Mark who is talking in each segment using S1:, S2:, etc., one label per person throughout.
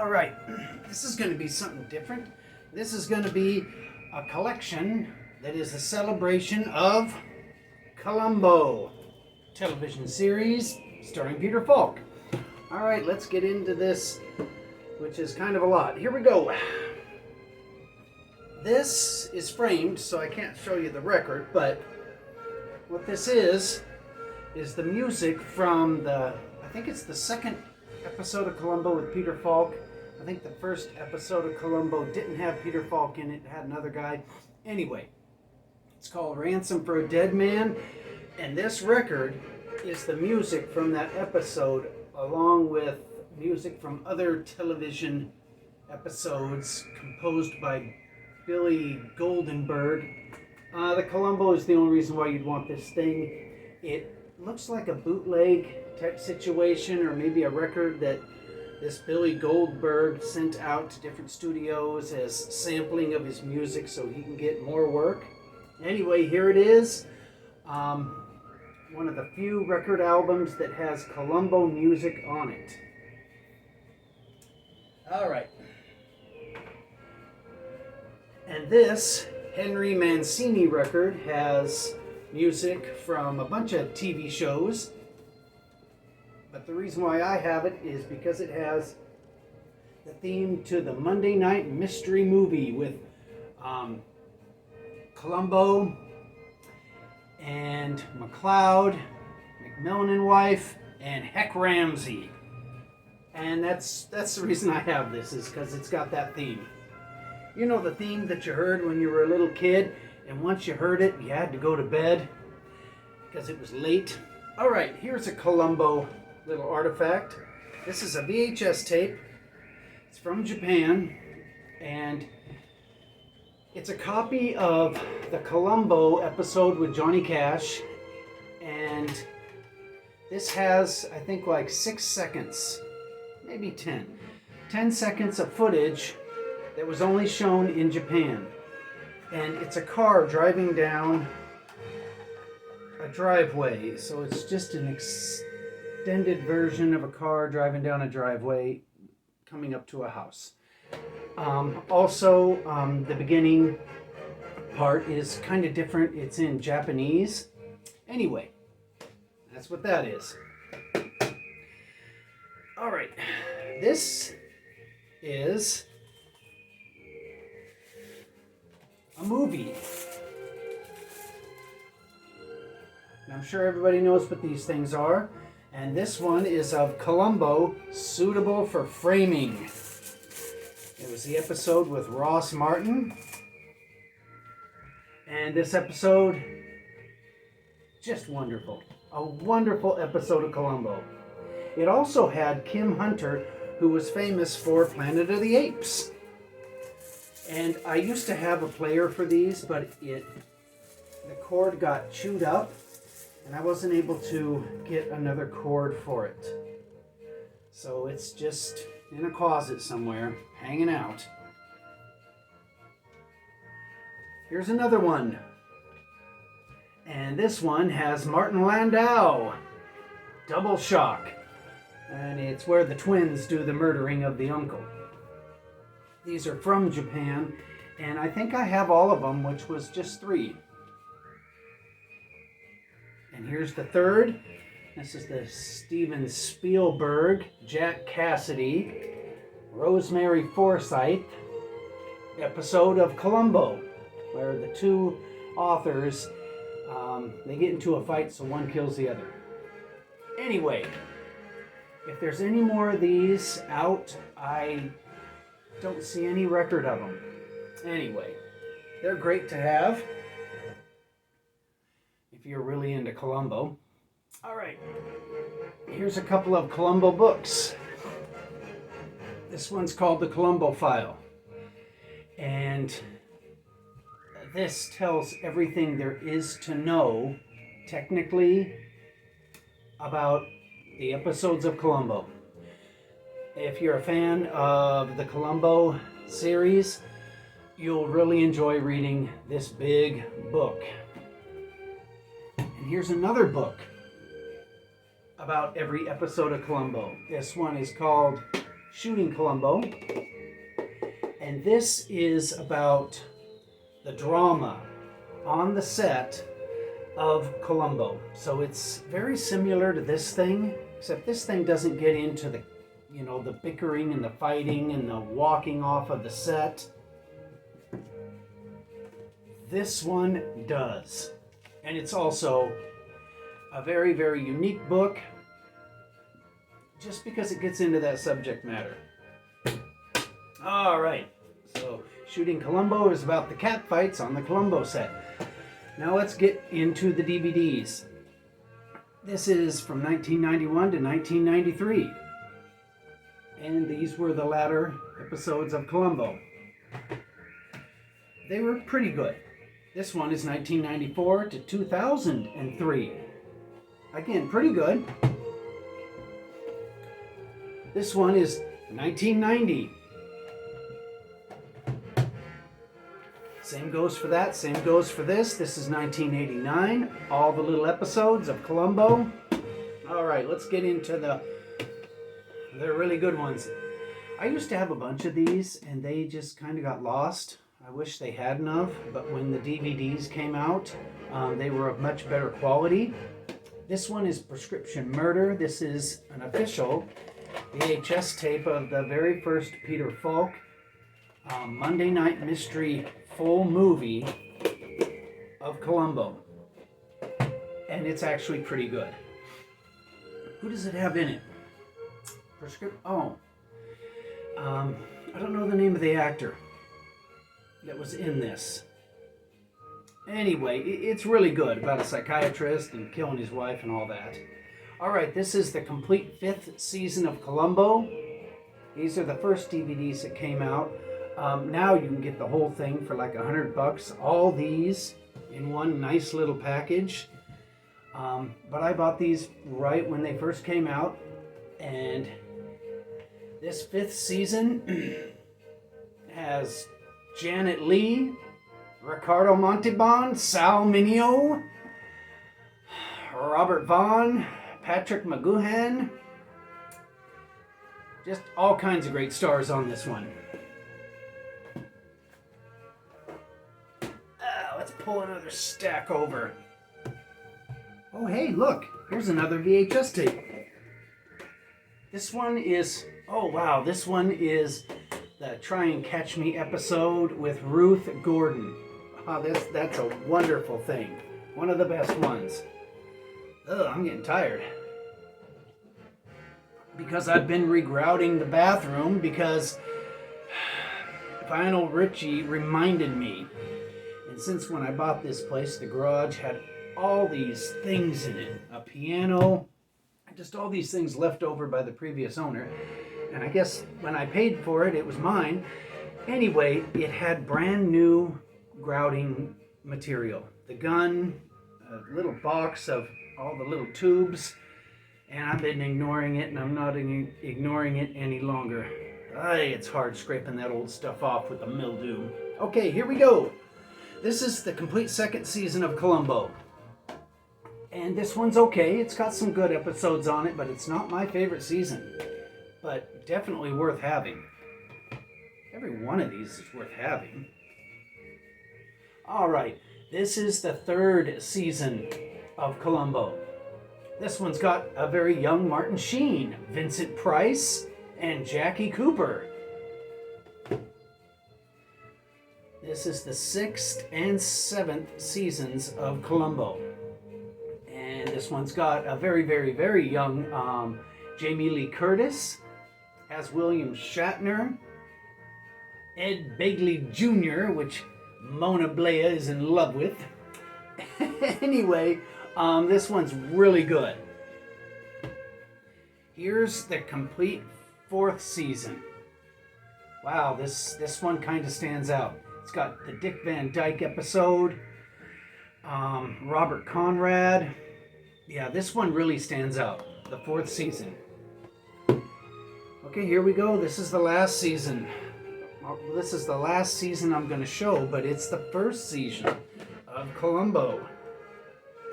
S1: All right, this is going to be something different. This is going to be a collection that is a celebration of Colombo television series starring Peter Falk. All right, let's get into this, which is kind of a lot. Here we go. This is framed, so I can't show you the record, but what this is the music from I think it's the second episode of Columbo with Peter Falk. I think the first episode of Columbo didn't have Peter Falk in it, had another guy. Anyway, it's called Ransom for a Dead Man, and this record is the music from that episode along with music from other television episodes composed by Billy Goldenberg. The Columbo is the only reason why you'd want this thing. It looks like a bootleg type situation, or maybe a record that this Billy Goldberg sent out to different studios as sampling of his music so he can get more work. Anyway, here it is. One of the few record albums that has Columbo music on it. All right. And this Henry Mancini record has music from a bunch of TV shows. But the reason why I have it is because it has the theme to the Monday Night Mystery Movie with Columbo and McLeod, McMillan and Wife, and Heck Ramsey. And that's the reason I have this, is because it's got that theme. You know, the theme that you heard when you were a little kid, and once you heard it, you had to go to bed because it was late. All right, here's a Columbo little artifact. This is a VHS tape. It's from Japan, and it's a copy of the Columbo episode with Johnny Cash, and this has, I think, like 6 seconds, maybe 10 seconds of footage that was only shown in Japan. And it's a car driving down a driveway, so it's just an extended version of a car driving down a driveway coming up to a house. The beginning part is kind of different. It's in Japanese. Anyway, that's what that is. All right, this is a movie. And I'm sure everybody knows what these things are. And this one is of Columbo, Suitable for Framing. It was the episode with Ross Martin. And this episode, just wonderful. A wonderful episode of Columbo. It also had Kim Hunter, who was famous for Planet of the Apes. And I used to have a player for these, but the cord got chewed up, and I wasn't able to get another cord for it. So it's just in a closet somewhere, hanging out. Here's another one. And this one has Martin Landau, Double Shock. And it's where the twins do the murdering of the uncle. These are from Japan, and I think I have all of them, which was just 3. And here's the third. This is the Steven Spielberg, Jack Cassidy, Rosemary Forsyth episode of Columbo, where the two authors, they get into a fight, so one kills the other. Anyway, if there's any more of these out, I don't see any record of them. Anyway, they're great to have if you're really into Columbo. All right, here's a couple of Columbo books. This one's called The Columbo File, and this tells everything there is to know, technically, about the episodes of Columbo. If you're a fan of the Columbo series, you'll really enjoy reading this big book. And here's another book about every episode of Columbo. This one is called Shooting Colombo. And this is about the drama on the set of Columbo. So it's very similar to this thing, except this thing doesn't get into the, the bickering and the fighting and the walking off of the set. This one does. And it's also a very, very unique book just because it gets into that subject matter. All right, so Shooting Columbo is about the cat fights on the Columbo set. Now let's get into the DVDs. This is from 1991 to 1993. And these were the latter episodes of Columbo. They were pretty good. This one is 1994 to 2003. Again, pretty good. This one is 1990. Same goes for that, same goes for this. This is 1989. All the little episodes of Columbo. All right, let's get into the really good ones. I used to have a bunch of these and they just kind of got lost. I wish they hadn't have, but when the DVDs came out, they were of much better quality. This one is Prescription Murder. This is an official VHS tape of the very first Peter Falk Monday Night Mystery full movie of Columbo. And it's actually pretty good. Who does it have in it? I don't know the name of the actor that was in this. Anyway, it's really good, about a psychiatrist and killing his wife and all that. Alright, this is the complete 5th season of Columbo. These are the first DVDs that came out. Now you can get the whole thing for like $100. All these in one nice little package. But I bought these right when they first came out. And this 5th season has Janet Leigh, Ricardo Montalban, Sal Mineo, Robert Vaughn, Patrick McGoohan. Just all kinds of great stars on this one. Let's pull another stack over. Oh, hey, look. Here's another VHS tape. This one is, oh wow, this one is the Try and Catch Me episode with Ruth Gordon. That's a wonderful thing. One of the best ones. Ugh, I'm getting tired. Because I've been regrouting the bathroom because Lionel Richie reminded me. And since when I bought this place, the garage had all these things in it. A piano, just all these things left over by the previous owner. And I guess when I paid for it, it was mine. Anyway, it had brand new grouting material. The gun, a little box of all the little tubes, and I've been ignoring it, and I'm not ignoring it any longer. It's hard scraping that old stuff off with the mildew. Okay, here we go. This is the complete 2nd season of Columbo. And this one's okay. It's got some good episodes on it, but it's not my favorite season. But definitely worth having. Every one of these is worth having. Alright, this is the 3rd season of Columbo. This one's got a very young Martin Sheen, Vincent Price, and Jackie Cooper. This is the 6th and 7th seasons of Columbo. And this one's got a very, very, very young Jamie Lee Curtis, has William Shatner, Ed Begley Jr., which Mona Blea is in love with. Anyway, this one's really good. Here's the complete 4th season. Wow, this one kind of stands out. It's got the Dick Van Dyke episode, Robert Conrad. Yeah, this one really stands out. The 4th season. Okay, here we go. This is the last season. This is the last season I'm going to show, but it's the 1st season of Columbo.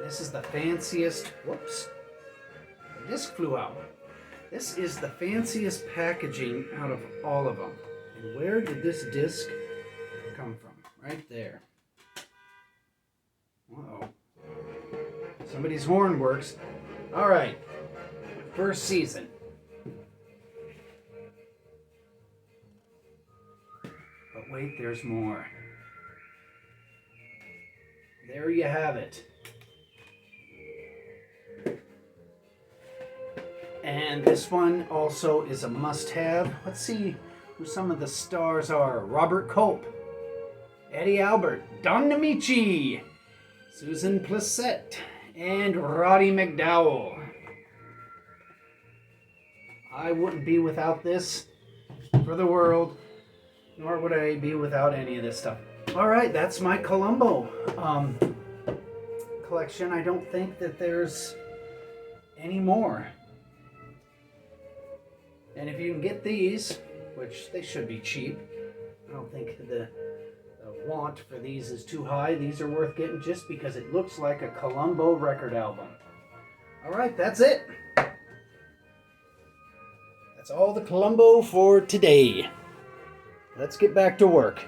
S1: This is the fanciest... Whoops. The disc flew out. This is the fanciest packaging out of all of them. And where did this disc come from? Right there. Uh-oh. Somebody's horn works. All right. First season. But wait, there's more. There you have it. And this one also is a must-have. Let's see who some of the stars are. Robert Culp, Eddie Albert, Don Nemici, Susan Plessette, and Roddy McDowell. I wouldn't be without this for the world, nor would I be without any of this stuff. All right, that's my Colombo collection. I don't think that there's any more. And if you can get these, which they should be cheap, I don't think the want for these is too high. These are worth getting just because it looks like a Colombo record album. All right, that's it. That's all the Colombo for today. Let's get back to work.